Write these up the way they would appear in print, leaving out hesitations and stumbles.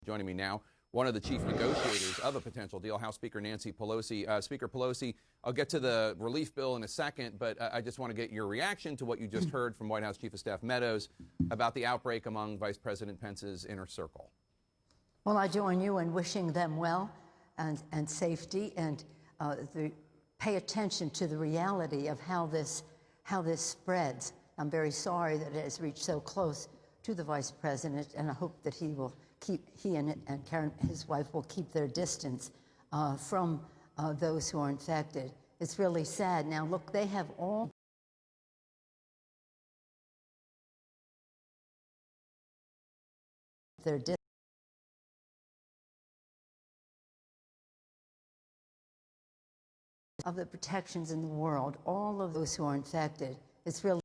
Joining me now, one of the chief negotiators of a potential deal, House Speaker Nancy Pelosi. Speaker Pelosi, I'll get to the relief bill in a second, but I just want to get your reaction to what you just heard from White House Chief of Staff Meadows about the outbreak among Vice President Pence's inner circle. Well, I join you in wishing them well and safety, and pay attention to the reality of how this spreads. I'm very sorry that it has reached so close to the Vice President, and I hope that he and Karen, his wife, will keep their distance from those who are infected. It's really sad. Now, look, they have all their distance of the protections in the world, all of those who are infected. It's really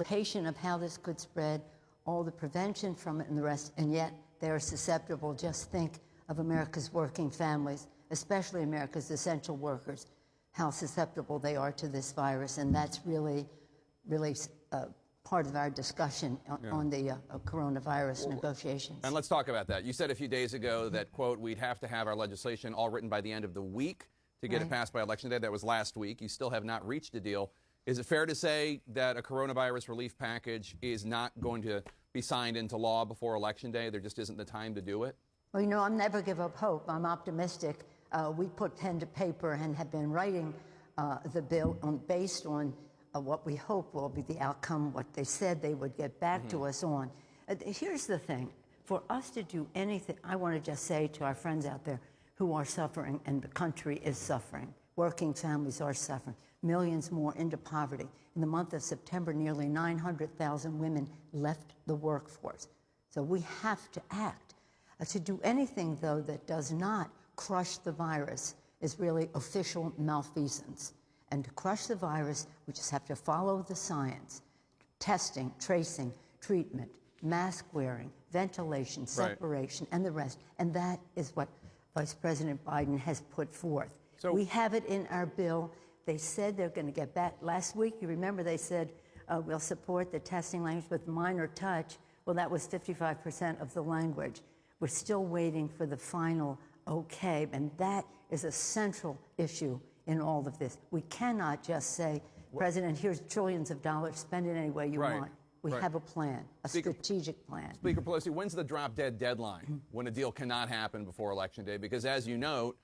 patient of how this could spread, all the prevention from it and the rest, and yet they are susceptible. Just think of America's working families, especially America's essential workers, how susceptible they are to this virus, and that's really part of our discussion on the coronavirus negotiations. And let's talk about that. You said a few days ago that, quote, we'd have to have our legislation all written by the end of the week to get it passed by Election Day. That was last week. You still have not reached a deal. Is it fair to say that a coronavirus relief package is not going to be signed into law before Election Day? There just isn't the time to do it? Well, you know, I'll never give up hope. I'm optimistic. We put pen to paper and have been writing the bill based on what we hope will be the outcome, what they said they would get back to us on. Here's the thing. For us to do anything, I want to just say to our friends out there who are suffering, and the country is suffering, working families are suffering, millions more into poverty. In the month of September, nearly 900,000 women left the workforce. So we have to act. To do anything, though, that does not crush the virus is really official malfeasance. And to crush the virus, we just have to follow the science. Testing, tracing, treatment, mask wearing, ventilation, separation, and the rest. And that is what Vice President Biden has put forth. So we have it in our bill. They said they're going to get back. Last week, you remember they said, we'll support the testing language with minor touch. Well, that was 55% of the language. We're still waiting for the final okay, and that is a central issue in all of this. We cannot just say, President, here's trillions of dollars, spend it any way you want. We have a plan, a strategic plan. Speaker Pelosi, when's the drop-dead deadline when a deal cannot happen before Election Day? Because as you note,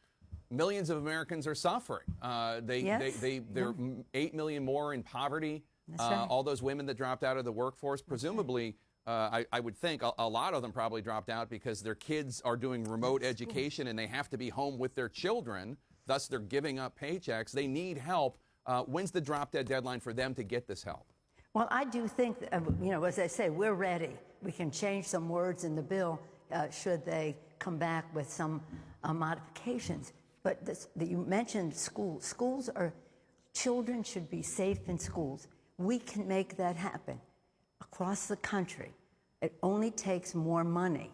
millions of Americans are suffering. There are 8 million more in poverty. All those women that dropped out of the workforce, presumably, I would think a lot of them probably dropped out because their kids are doing remote education and they have to be home with their children. Thus, they're giving up paychecks. They need help. When's the drop-dead deadline for them to get this help? Well, I do think, you know, as I say, we're ready. We can change some words in the bill should they come back with some modifications. But you mentioned schools. Children should be safe in schools. We can make that happen across the country. It only takes more money,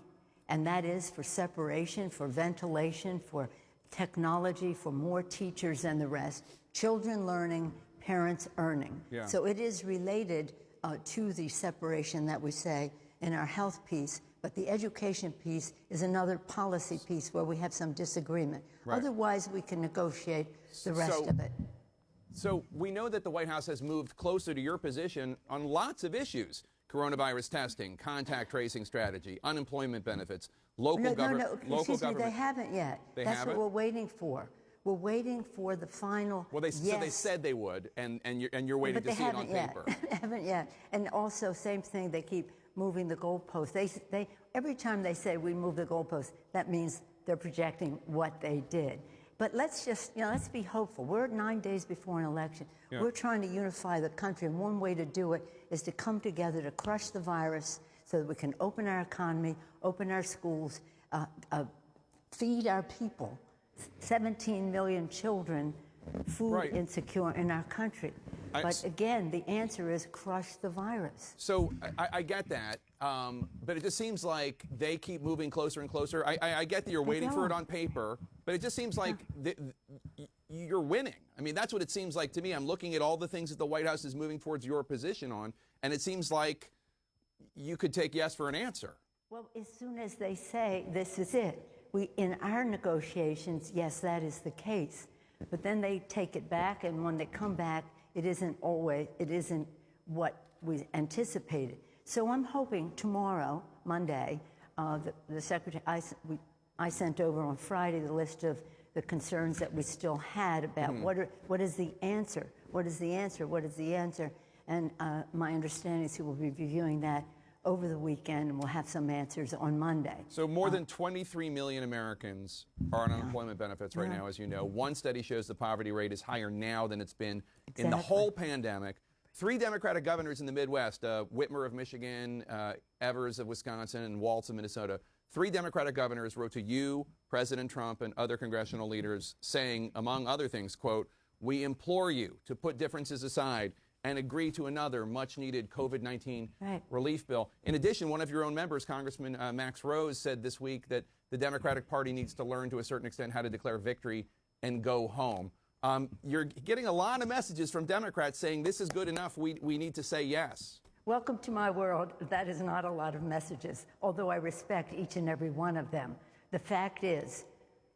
and that is for separation, for ventilation, for technology, for more teachers and the rest. Children learning, parents earning. So it is related to the separation that we say in our health piece, but the education piece is another policy piece where we have some disagreement. Otherwise, we can negotiate the rest of it. So we know that the White House has moved closer to your position on lots of issues. Coronavirus testing, contact tracing strategy, unemployment benefits, local government. Excuse me, they haven't yet. That's what we're waiting for. We're waiting for the final. Well, so they said they would, and you're waiting to see it on paper. They haven't yet. And also, same thing. They keep moving the goalposts. They every time they say we move the goalposts, that means they're projecting what they did. But let's just, let's be hopeful. We're 9 days before an election. We're trying to unify the country, and one way to do it is to come together to crush the virus so that we can open our economy, open our schools, feed our people. 17 million children food insecure in our country. But again, the answer is crush the virus. So I get that, but it just seems like they keep moving closer and closer. I get that you're waiting for it on paper, but it just seems like you're winning. I mean, that's what it seems like to me. I'm looking at all the things that the White House is moving towards your position on, and it seems like you could take yes for an answer. Well, as soon as they say this is it, in our negotiations, yes, that is the case. But then they take it back, and when they come back, it isn't what we anticipated. So I'm hoping tomorrow, Monday, the secretary, I sent over on Friday the list of the concerns that we still had about what is the answer, what is the answer, what is the answer, and my understanding is he will be reviewing that over the weekend, and we'll have some answers on Monday. So more than 23 million Americans are on unemployment benefits right now, as you know. One study shows the poverty rate is higher now than it's been in the whole pandemic. 3 Democratic governors in the Midwest, Whitmer of Michigan, Evers of Wisconsin, and Walz of Minnesota, 3 Democratic governors wrote to you, President Trump, and other congressional leaders saying, among other things, quote, "We implore you to put differences aside and agree to another much-needed COVID-19 relief bill." In addition, one of your own members, Congressman Max Rose, said this week that the Democratic Party needs to learn to a certain extent how to declare victory and go home. You're getting a lot of messages from Democrats saying this is good enough, we need to say yes. Welcome to my world. That is not a lot of messages, although I respect each and every one of them. The fact is,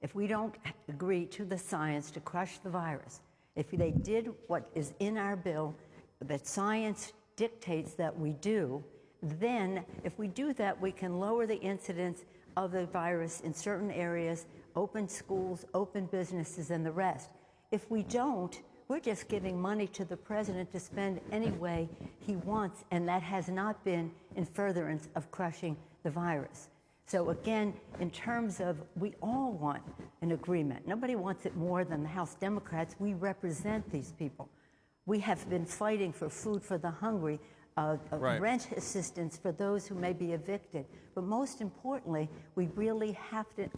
if we don't agree to the science to crush the virus, if they did what is in our bill, that science dictates that we do, then if we do that, we can lower the incidence of the virus in certain areas, open schools, open businesses, and the rest. If we don't, we're just giving money to the president to spend any way he wants, and that has not been in furtherance of crushing the virus. So again, in terms of, we all want an agreement. Nobody wants it more than the House Democrats. We represent these people. We have been fighting for food for the hungry, rent assistance for those who may be evicted. But most importantly, we really have to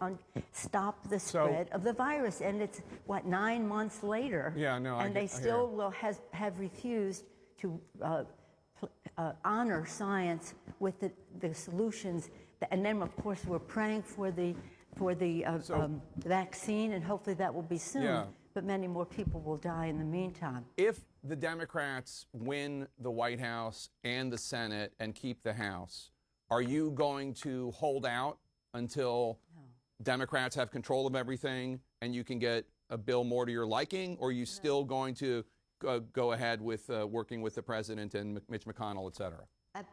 stop the spread of the virus. And it's, 9 months later? Yeah, no, and they still will have refused to honor science with the solutions. And then, of course, we're praying for the vaccine, and hopefully that will be soon. Yeah. But many more people will die in the meantime. If the Democrats win the White House and the Senate and keep the House, are you going to hold out until Democrats have control of everything and you can get a bill more to your liking? Or are you still going to go ahead with working with the president and Mitch McConnell, et cetera?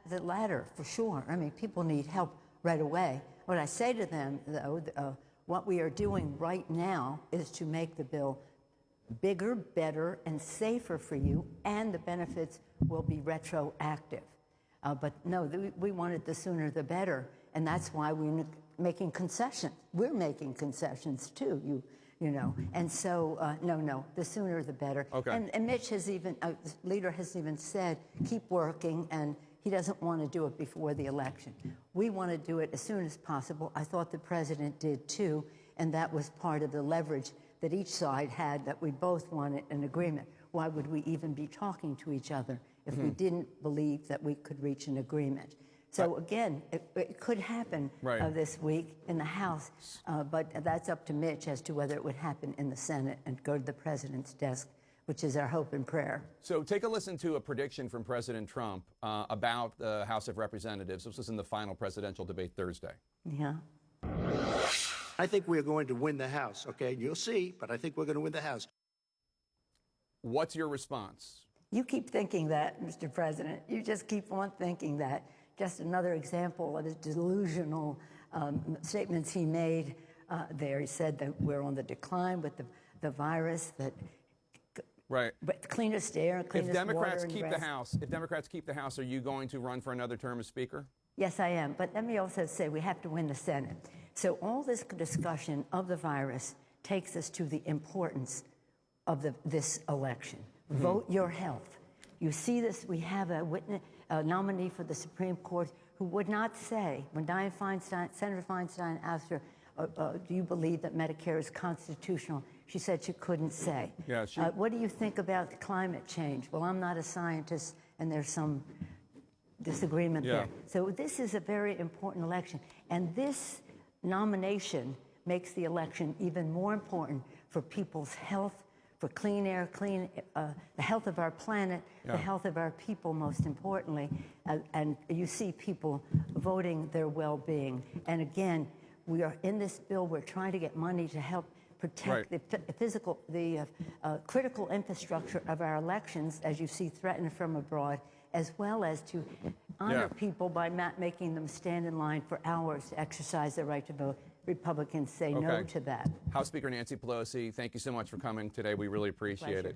The latter, for sure. I mean, people need help right away. What I say to them, though, what we are doing right now is to make the bill bigger, better, and safer for you, and the benefits will be retroactive. But no, we want it the sooner the better, and that's why we're making concessions. We're making concessions too, you know. And so, no, the sooner the better. Okay. And Mitch has even, the leader has even said, keep working, and he doesn't want to do it before the election. We want to do it as soon as possible. I thought the president did too, and that was part of the leverage that each side had, that we both wanted an agreement. Why would we even be talking to each other if we didn't believe that we could reach an agreement? So again, it could happen this week in the House, but that's up to Mitch as to whether it would happen in the Senate and go to the president's desk, which is our hope and prayer. So take a listen to a prediction from President Trump about the House of Representatives. This was in the final presidential debate Thursday. Yeah. I think we're going to win the House, okay? You'll see, but I think we're going to win the House. What's your response? You keep thinking that, Mr. President. You just keep on thinking that. Just another example of the delusional statements he made there. He said that we're on the decline with the virus, that but cleanest air, cleanest water. If Democrats keep the House, are you going to run for another term as Speaker? Yes, I am. But let me also say we have to win the Senate. So all this discussion of the virus takes us to the importance of this election. Vote your health. You see this, we have a nominee for the Supreme Court who would not say, when Senator Feinstein asked her, do you believe that Medicare is constitutional? She said she couldn't say. Yeah, what do you think about climate change? Well, I'm not a scientist, and there's some disagreement there. So this is a very important election. And this nomination makes the election even more important for people's health, for clean air, the health of our planet, the health of our people, most importantly. And you see people voting their well-being. And again, we are in this bill, we're trying to get money to help protect the critical infrastructure of our elections, as you see threatened from abroad, as well as to honor people by not making them stand in line for hours to exercise their right to vote. Republicans say no to that. House Speaker Nancy Pelosi, thank you so much for coming today. We really appreciate it.